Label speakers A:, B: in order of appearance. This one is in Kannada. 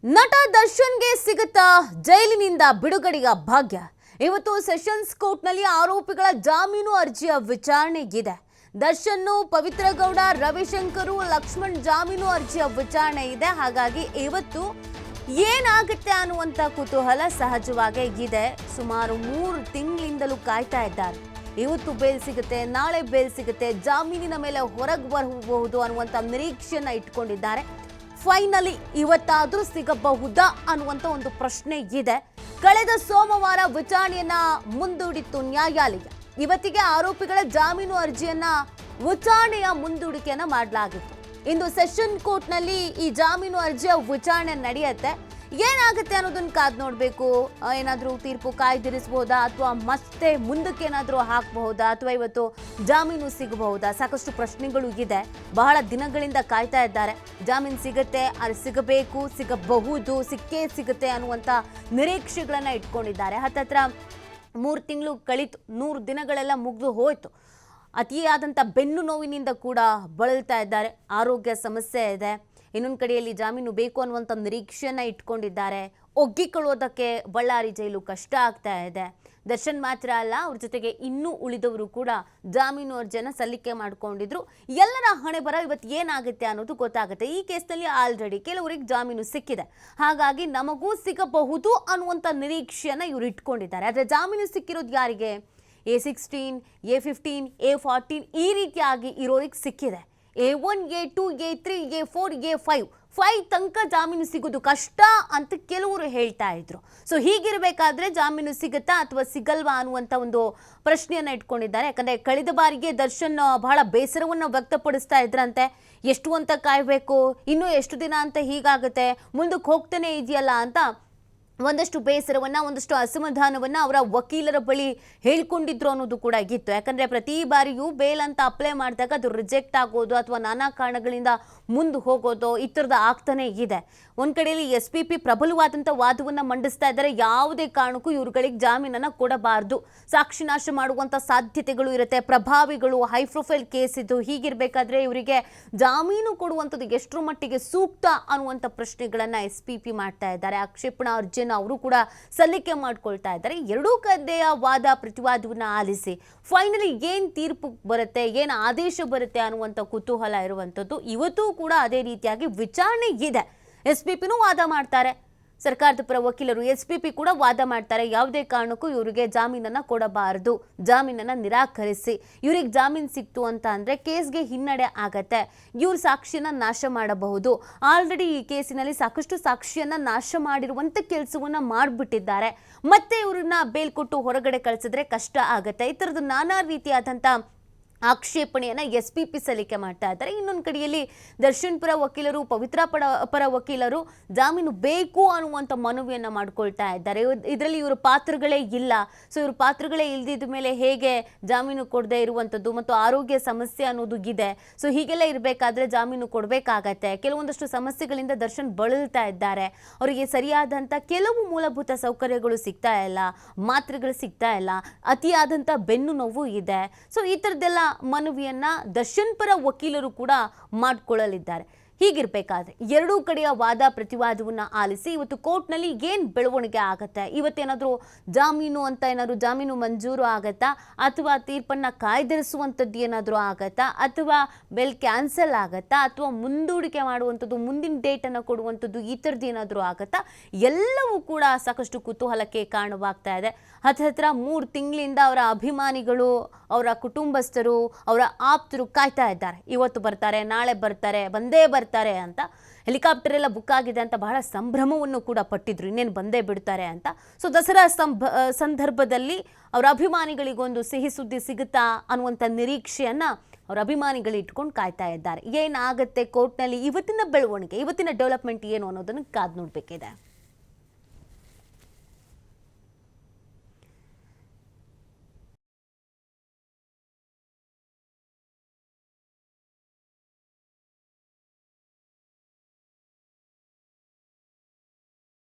A: ನಟ ದರ್ಶನ್ಗೆ ಸಿಗುತ್ತಾ ಜೈಲಿನಿಂದ ಬಿಡುಗಡೆಯ ಭಾಗ್ಯ? ಇವತ್ತು ಸೆಷನ್ಸ್ ಕೋರ್ಟ್ನಲ್ಲಿ ಆರೋಪಿಗಳ ಜಾಮೀನು ಅರ್ಜಿಯ ವಿಚಾರಣೆ ಇದೆ. ದರ್ಶನ್, ಪವಿತ್ರ ಗೌಡ, ರವಿಶಂಕರ್, ಲಕ್ಷ್ಮಣ್ ಜಾಮೀನು ಅರ್ಜಿಯ ವಿಚಾರಣೆ ಇದೆ. ಹಾಗಾಗಿ ಇವತ್ತು ಏನಾಗುತ್ತೆ ಅನ್ನುವಂತ ಕುತೂಹಲ ಸಹಜವಾಗೇ ಇದೆ. ಸುಮಾರು 3 ತಿಂಗಳಿಂದಲೂ ಕಾಯ್ತಾ ಇದ್ದಾರೆ. ಇವತ್ತು ಬೇಲ್ ಸಿಗುತ್ತೆ, ನಾಳೆ ಬೇಲ್ ಸಿಗುತ್ತೆ, ಜಾಮೀನಿನ ಮೇಲೆ ಹೊರಗೆ ಬರಬಹುದು ಅನ್ನುವಂತ ನಿರೀಕ್ಷೆಯನ್ನ ಇಟ್ಕೊಂಡಿದ್ದಾರೆ. ಫೈನಲಿ ಇವತ್ತಾದ್ರೂ ಸಿಗಬಹುದಾ ಅನ್ನುವಂತ ಒಂದು ಪ್ರಶ್ನೆ ಇದೆ. ಕಳೆದ ಸೋಮವಾರ ವಿಚಾರಣೆಯನ್ನ ಮುಂದೂಡಿತ್ತು ನ್ಯಾಯಾಲಯ. ಇವತ್ತಿಗೆ ಆರೋಪಿಗಳ ಜಾಮೀನು ಅರ್ಜಿಯನ್ನ ವಿಚಾರಣೆಯ ಮುಂದೂಡಿಕೆಯನ್ನ ಮಾಡಲಾಗಿತ್ತು. ಇಂದು ಸೆಷನ್ ಕೋರ್ಟ್ನಲ್ಲಿ ಈ ಜಾಮೀನು ಅರ್ಜಿಯ ವಿಚಾರಣೆ ನಡೆಯುತ್ತೆ. ಏನಾಗುತ್ತೆ ಅನ್ನೋದನ್ನ ಕಾದ್ ನೋಡ್ಬೇಕು. ಏನಾದ್ರೂ ತೀರ್ಪು ಕಾಯ್ದಿರಿಸಬಹುದಾ ಅಥವಾ ಮತ್ತೆ ಮುಂದಕ್ಕೆ ಏನಾದ್ರೂ ಹಾಕಬಹುದಾ ಅಥವಾ ಇವತ್ತು ಜಾಮೀನು ಸಿಗಬಹುದಾ? ಸಾಕಷ್ಟು ಪ್ರಶ್ನೆಗಳು ಇದೆ. ಬಹಳ ದಿನಗಳಿಂದ ಕಾಯ್ತಾ ಇದ್ದಾರೆ. ಜಾಮೀನು ಸಿಗುತ್ತೆ, ಅದು ಸಿಗಬೇಕು, ಸಿಗಬಹುದು, ಸಿಕ್ಕೇ ಸಿಗುತ್ತೆ ಅನ್ನುವಂತ ನಿರೀಕ್ಷೆಗಳನ್ನ ಇಟ್ಕೊಂಡಿದ್ದಾರೆ. ಹತ್ತತ್ರ 3 ತಿಂಗಳು ಕಳಿತು, 100 ದಿನಗಳೆಲ್ಲ ಮುಗಿದು ಹೋಯ್ತು. ಅತಿಯಾದಂಥ ಬೆನ್ನು ನೋವಿನಿಂದ ಕೂಡ ಬಳಲ್ತಾ ಇದ್ದಾರೆ. ಆರೋಗ್ಯ ಸಮಸ್ಯೆ ಇದೆ. ಇನ್ನೊಂದು ಕಡೆಯಲ್ಲಿ ಜಾಮೀನು ಬೇಕು ಅನ್ನುವಂಥ ನಿರೀಕ್ಷೆಯನ್ನ ಇಟ್ಕೊಂಡಿದ್ದಾರೆ. ಒಗ್ಗಿಕೊಳ್ಳೋದಕ್ಕೆ ಬಳ್ಳಾರಿ ಜೈಲು ಕಷ್ಟ ಆಗ್ತಾ ಇದೆ. ದರ್ಶನ್ ಮಾತ್ರ ಅಲ್ಲ, ಅವ್ರ ಜೊತೆಗೆ ಇನ್ನೂ ಉಳಿದವರು ಕೂಡ ಜಾಮೀನು ಅರ್ಜಿಯನ್ನು ಸಲ್ಲಿಕೆ ಮಾಡ್ಕೊಂಡಿದ್ರು. ಎಲ್ಲರ ಹಣೆ ಬರ ಇವತ್ತು ಏನಾಗುತ್ತೆ ಅನ್ನೋದು ಗೊತ್ತಾಗುತ್ತೆ. ಈ ಕೇಸ್ನಲ್ಲಿ ಆಲ್ರೆಡಿ ಕೆಲವರಿಗೆ ಜಾಮೀನು ಸಿಕ್ಕಿದೆ. ಹಾಗಾಗಿ ನಮಗೂ ಸಿಗಬಹುದು ಅನ್ನುವಂಥ ನಿರೀಕ್ಷೆಯನ್ನ ಇವರು ಇಟ್ಕೊಂಡಿದ್ದಾರೆ. ಆದರೆ ಜಾಮೀನು ಸಿಕ್ಕಿರೋದು ಯಾರಿಗೆ? A16, A15, A14 ಈ ರೀತಿಯಾಗಿ ಇರೋರಿಗೆ ಸಿಕ್ಕಿದೆ. A1, A2, A3, A4, A5 ತನಕ ಜಾಮೀನು ಸಿಗೋದು ಕಷ್ಟ ಅಂತ ಕೆಲವರು ಹೇಳ್ತಾ ಇದ್ರು. ಸೊ ಹೀಗಿರಬೇಕಾದ್ರೆ ಜಾಮೀನು ಸಿಗುತ್ತಾ ಅಥವಾ ಸಿಗಲ್ವಾ ಅನ್ನುವಂಥ ಒಂದು ಪ್ರಶ್ನೆಯನ್ನ ಇಟ್ಕೊಂಡಿದ್ದಾರೆ. ಯಾಕಂದ್ರೆ ಕಳೆದ ಬಾರಿಗೆ ದರ್ಶನ್ ಬಹಳ ಬೇಸರವನ್ನು ವ್ಯಕ್ತಪಡಿಸ್ತಾ ಇದ್ರಂತೆ. ಎಷ್ಟು ಅಂತ ಕಾಯಬೇಕು, ಇನ್ನೂ ಎಷ್ಟು ದಿನ ಅಂತ ಹೀಗಾಗುತ್ತೆ, ಮುಂದಕ್ಕೆ ಹೋಗ್ತಾನೆ ಇದೆಯಲ್ಲ ಅಂತ ಒಂದಷ್ಟು ಬೇಸರವನ್ನ, ಒಂದಷ್ಟು ಅಸಮಾಧಾನವನ್ನ ಅವರ ವಕೀಲರ ಬಳಿ ಹೇಳ್ಕೊಂಡಿದ್ರು ಅನ್ನೋದು ಕೂಡ ಇತ್ತು. ಯಾಕಂದ್ರೆ ಪ್ರತಿ ಬಾರಿಯೂ ಬೇಲ್ ಅಂತ ಅಪ್ಲೈ ಮಾಡಿದಾಗ ಅದು ರಿಜೆಕ್ಟ್ ಆಗೋದು ಅಥವಾ ನಾನಾ ಕಾರಣಗಳಿಂದ ಮುಂದೆ ಹೋಗೋದು ಈ ಥರದ ಆಗ್ತಾನೆ ಇದೆ. ಒಂದ್ ಕಡೆಯಲ್ಲಿ SPP ಪ್ರಬಲವಾದಂಥ ವಾದವನ್ನ ಮಂಡಿಸ್ತಾ ಇದ್ದಾರೆ. ಯಾವುದೇ ಕಾರಣಕ್ಕೂ ಇವ್ರುಗಳಿಗೆ ಜಾಮೀನನ್ನ ಕೊಡಬಾರ್ದು, ಸಾಕ್ಷಿ ನಾಶ ಮಾಡುವಂತ ಸಾಧ್ಯತೆಗಳು ಇರುತ್ತೆ, ಪ್ರಭಾವಿಗಳು, ಹೈ ಪ್ರೊಫೈಲ್ ಕೇಸ್ ಇದು. ಹೀಗಿರ್ಬೇಕಾದ್ರೆ ಇವರಿಗೆ ಜಾಮೀನು ಕೊಡುವಂಥದ್ದು ಎಷ್ಟರ ಮಟ್ಟಿಗೆ ಸೂಕ್ತ ಅನ್ನುವಂಥ ಪ್ರಶ್ನೆಗಳನ್ನ SPP ಮಾಡ್ತಾ ಇದ್ದಾರೆ. ಆಕ್ಷೇಪಣಾ ಅರ್ಜಿಯನ್ನು ಅವರು ಕೂಡ ಸಲ್ಲಿಕೆ ಮಾಡ್ಕೊಳ್ತಾ ಇದ್ದಾರೆ. ಎರಡೂ ಕಡೆಯ ವಾದ ಪ್ರತಿವಾದವನ್ನ ಆಲಿಸಿ ಫೈನಲಿ ಏನ್ ತೀರ್ಪು ಬರುತ್ತೆ, ಏನ್ ಆದೇಶ ಬರುತ್ತೆ ಅನ್ನುವಂಥ ಕುತೂಹಲ ಇರುವಂಥದ್ದು. ಇವತ್ತು ಕೂಡ ಅದೇ ರೀತಿಯಾಗಿ ವಿಚಾರಣೆ ಇದೆ. SPPನೂ ವಾದ ಮಾಡ್ತಾರೆ, ಸರ್ಕಾರದ ಪರ ವಕೀಲರು SPP ಕೂಡ ವಾದ ಮಾಡ್ತಾರೆ. ಯಾವುದೇ ಕಾರಣಕ್ಕೂ ಇವರಿಗೆ ಜಾಮೀನನ್ನ ಕೊಡಬಾರದು, ಜಾಮೀನನ್ನ ನಿರಾಕರಿಸಿ. ಇವ್ರಿಗೆ ಜಾಮೀನು ಸಿಕ್ತು ಅಂತ ಅಂದ್ರೆ ಕೇಸ್ಗೆ ಹಿನ್ನಡೆ ಆಗತ್ತೆ, ಇವ್ರ ಸಾಕ್ಷಿಯನ್ನ ನಾಶ ಮಾಡಬಹುದು. ಆಲ್ರೆಡಿ ಈ ಕೇಸಿನಲ್ಲಿ ಸಾಕಷ್ಟು ಸಾಕ್ಷಿಯನ್ನ ನಾಶ ಮಾಡಿರುವಂತ ಕೆಲಸವನ್ನ ಮಾಡಿಬಿಟ್ಟಿದ್ದಾರೆ. ಮತ್ತೆ ಇವ್ರನ್ನ ಬೇಲ್ ಕೊಟ್ಟು ಹೊರಗಡೆ ಕಳಿಸಿದ್ರೆ ಕಷ್ಟ ಆಗತ್ತೆ. ಈ ತರದ ನಾನಾ ರೀತಿಯಾದಂಥ ಆಕ್ಷೇಪಣೆಯನ್ನ SPP ಸಲ್ಲಿಕೆ ಮಾಡ್ತಾ ಇದ್ದಾರೆ. ಇನ್ನೊಂದು ಕಡೆಯಲ್ಲಿ ದರ್ಶನ್ ಪರ ವಕೀಲರು, ಪವಿತ್ರ ಪರ ವಕೀಲರು ಜಾಮೀನು ಬೇಕು ಅನ್ನುವಂಥ ಮನವಿಯನ್ನ ಮಾಡ್ಕೊಳ್ತಾ ಇದ್ದಾರೆ. ಇದರಲ್ಲಿ ಇವ್ರ ಪಾತ್ರಗಳೇ ಇಲ್ಲ. ಸೊ ಇವ್ರ ಪಾತ್ರಗಳೇ ಇಲ್ದಿದ ಮೇಲೆ ಹೇಗೆ ಜಾಮೀನು ಕೊಡದೆ ಇರುವಂಥದ್ದು ಮತ್ತು ಆರೋಗ್ಯ ಸಮಸ್ಯೆ ಅನ್ನೋದು ಇದೆ. ಸೊ ಹೀಗೆಲ್ಲ ಇರಬೇಕಾದ್ರೆ ಜಾಮೀನು ಕೊಡಬೇಕಾಗತ್ತೆ. ಕೆಲವೊಂದಷ್ಟು ಸಮಸ್ಯೆಗಳಿಂದ ದರ್ಶನ್ ಬಳಲ್ತಾ ಇದ್ದಾರೆ. ಅವರಿಗೆ ಸರಿಯಾದಂಥ ಕೆಲವು ಮೂಲಭೂತ ಸೌಕರ್ಯಗಳು ಸಿಗ್ತಾ ಇಲ್ಲ, ಮಾತ್ರೆಗಳು ಸಿಗ್ತಾ ಇಲ್ಲ, ಅತಿಯಾದಂಥ ಬೆನ್ನು ನೋವು ಇದೆ. ಸೊ ಈ ಥರದ್ದೆಲ್ಲ ಮನವಿಯನ್ನ ದರ್ಶನ್ ಪರ ವಕೀಲರು ಕೂಡ ಮಾಡಿಕೊಳ್ಳಲಿದ್ದಾರೆ. ಹೀಗಿರ್ಬೇಕಾದ್ರೆ ಎರಡೂ ಕಡೆಯ ವಾದ ಪ್ರತಿವಾದವನ್ನ ಆಲಿಸಿ ಇವತ್ತು ಕೋರ್ಟ್ನಲ್ಲಿ ಏನ್ ಬೆಳವಣಿಗೆ ಆಗತ್ತೆ, ಇವತ್ತೇನಾದ್ರೂ ಜಾಮೀನು ಅಂತ ಏನಾದ್ರು ಜಾಮೀನು ಮಂಜೂರು ಆಗತ್ತಾ ಅಥವಾ ತೀರ್ಪನ್ನ ಕಾಯ್ದಿರಿಸುವಂಥದ್ದು ಏನಾದರೂ ಆಗತ್ತಾ ಅಥವಾ ಬೆಲ್ ಕ್ಯಾನ್ಸಲ್ ಆಗತ್ತಾ ಅಥವಾ ಮುಂದೂಡಿಕೆ ಮಾಡುವಂಥದ್ದು, ಮುಂದಿನ ಡೇಟನ್ನು ಕೊಡುವಂಥದ್ದು, ಈ ಥರದ್ದು ಏನಾದರೂ ಆಗತ್ತಾ? ಎಲ್ಲವೂ ಕೂಡ ಸಾಕಷ್ಟು ಕುತೂಹಲಕ್ಕೆ ಕಾರಣವಾಗ್ತಾ ಇದೆ. ಹತ್ತಿರ 3 ತಿಂಗಳಿಂದ ಅವರ ಅಭಿಮಾನಿಗಳು, ಅವರ ಕುಟುಂಬಸ್ಥರು, ಅವರ ಆಪ್ತರು ಕಾಯ್ತಾ ಇದ್ದಾರೆ. ಇವತ್ತು ಬರ್ತಾರೆ, ನಾಳೆ ಬರ್ತಾರೆ, ಬಂದೇ ಬರ್ತಾರೆ ಅಂತ. ಹೆಲಿಕಾಪ್ಟರ್ ಎಲ್ಲ ಬುಕ್ ಆಗಿದೆ ಅಂತ ಬಹಳ ಸಂಭ್ರಮವನ್ನು ಕೂಡ ಪಟ್ಟಿದ್ರು, ಇನ್ನೇನು ಬಂದೇ ಬಿಡ್ತಾರೆ ಅಂತ. ಸೊ ದಸರಾ ಸಂದರ್ಭದಲ್ಲಿ ಅವರ ಅಭಿಮಾನಿಗಳಿಗೊಂದು ಸಿಹಿ ಸುದ್ದಿ ಸಿಗುತ್ತಾ ಅನ್ನುವಂಥ ನಿರೀಕ್ಷೆಯನ್ನ ಅವರ ಅಭಿಮಾನಿಗಳು ಇಟ್ಕೊಂಡು ಕಾಯ್ತಾ ಇದ್ದಾರೆ. ಏನಾಗುತ್ತೆ ಕೋರ್ಟ್ನಲ್ಲಿ ಇವತ್ತಿನ ಬೆಳವಣಿಗೆ, ಇವತ್ತಿನ ಡೆವಲಪ್ಮೆಂಟ್ ಏನು ಅನ್ನೋದನ್ನು ಕಾದು ನೋಡಬೇಕಿದೆ.